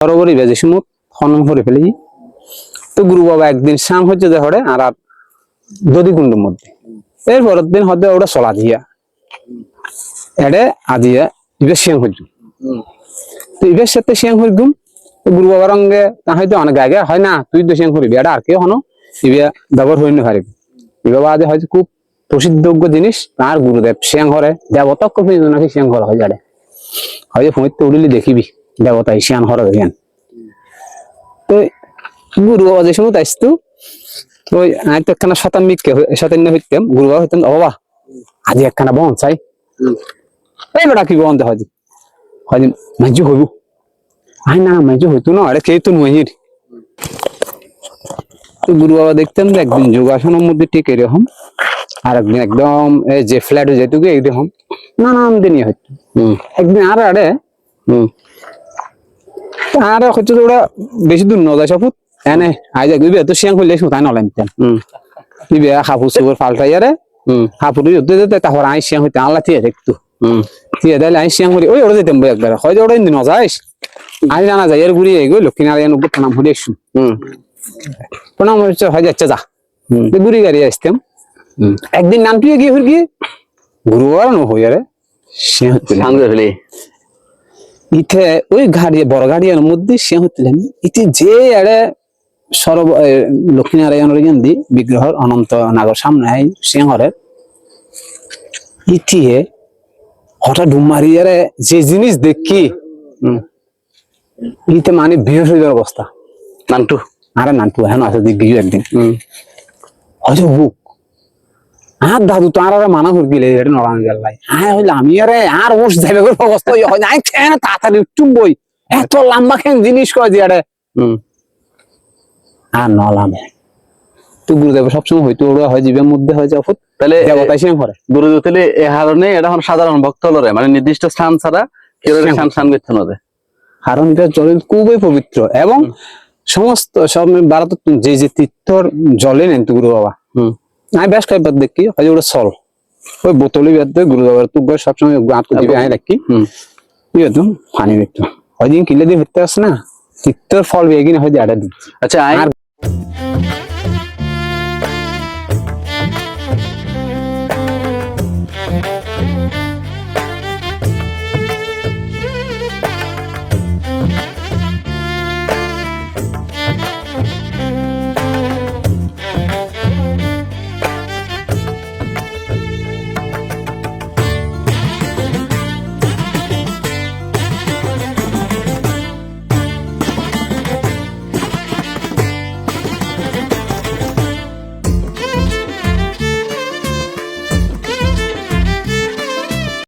বরাবরই বেজে সময় খনন করে ফেলেছি। তো গুরু বাবা একদিন শাম হচ্ছে যে হরে আর দধি কুণ্ডের মধ্যে এর পরের দিন হতে ওটা চলা দিয়া এডে আজিয়া ইবে শিয়াং হইজুম। তো ইবের সাথে শিয়াং হইগুম গুরু বাবার অঙ্গে তা হয়তো অনেক আগে হয় না তুই তো শিয়াং করবি এটা আর কেউ হনো ইবে ব্যবহার হইনি পারিবি। ই বাবা আজ হয়তো খুব প্রসিদ্ধযোগ্য জিনিস তার গুরুদেব শিয়াং হরে দেবতা কবি নাকি শিয়াং হরা হয় যারে হয়তো ফোঁতে উড়িলি দেখিবি দেবতা শিয়াং হরা দেখেন। তো গুরু বাবা যে সময় আসতো ওই আমি তো একখানা শতান্য হইতাম গুরু বাবা হইতাম ও বাবা আজ একখানা বন চাই এই বেটা কি বন্ধ হয় হয় মাঝি হইব আই না মাঝি হইতো না আরে কে তো নহির। তো গুরু বাবা দেখতাম যে একদিন যোগাসনের মধ্যে ঠিক এরকম আর একদিন একদম এই যে ফ্ল্যাট যেটুকু এইরকম নানান দিনই হইতো। একদিন আর আরে আর হচ্ছে ওরা বেশি দূর ন যায় সপুত এনে আজ একদিন এত শিয়াং হইলে তাই নলাইতাম ইবে হাফু সুর পাল্টাই আরে হাফুরি যেতে যেতে তারপর আই শিয়াং হইতে আল্লাহ ঠিক একটু ঠিক আছে আই শিয়াং করি ওই ওরা যেতাম একবার হয় যে ওরা দিন যাইস আই জানা যায় এর ঘুরিয়ে গো লক্ষ্মীনারায়ণ প্রণাম ঘুরে এসু প্রণাম হচ্ছে হয় যাচ্ছে যা ঘুরি গাড়ি আসতাম। একদিন নাম তুই গিয়ে গিয়ে গুরুবার ন হই আরে শিয়াং ইতে ওই গাড়ি বড় গাড়ির মধ্যে শিয়াং হইতেলেন ইতি যে আরে সর্ব লক্ষ্মীনারায়ণের দি বিগ্রহ অনন্ত নাগর সামনে শিয়াং হরে ইতিয়ে হঠাৎ ডুম মারি আরে যে জিনিস দেখি ইতে মানে বেহস হয়ে যাওয়ার অবস্থা নান্টু আরে নান্টু হ্যাঁ আছে দিক গিয়ে একদিন হয়তো বুক আর দাদু তো আর মানা হয়ে গেলে এটা নড়ান গেলাই হ্যাঁ হইলে আমি আরে আর ওষ যাবে অবস্থা হয় না খেয়ে তাড়াতাড়ি চুম্বই এত লম্বা খেন জিনিস কয় যে আরে আর নলাম তো গুরুদেব সবসময় হয়তো ওরা হয় জীবের মধ্যে হয় যাও তাহলে দেবতা শিয়াং করে গুরুদেব তাহলে এ হারণে এটা সাধারণ ভক্ত লরে মানে নির্দিষ্ট স্থান ছাড়া কেউ স্থান করতে না কারণ এটা জলে খুবই পবিত্র এবং সমস্ত সব ভারত যে যে তীর্থর জলে নেন তো গুরু বাবা আমি বেশ কয়েকবার দেখি হয় ওটা চল ওই বোতলি বেদ গুরু বাবার তো সবসময় দিবে আমি রাখি তো পানি দেখতো হয় দিন কিনলে দিয়ে হতে আসে না তীর্থর ফল বেগিন হয় আডা দিচ্ছি। আচ্ছা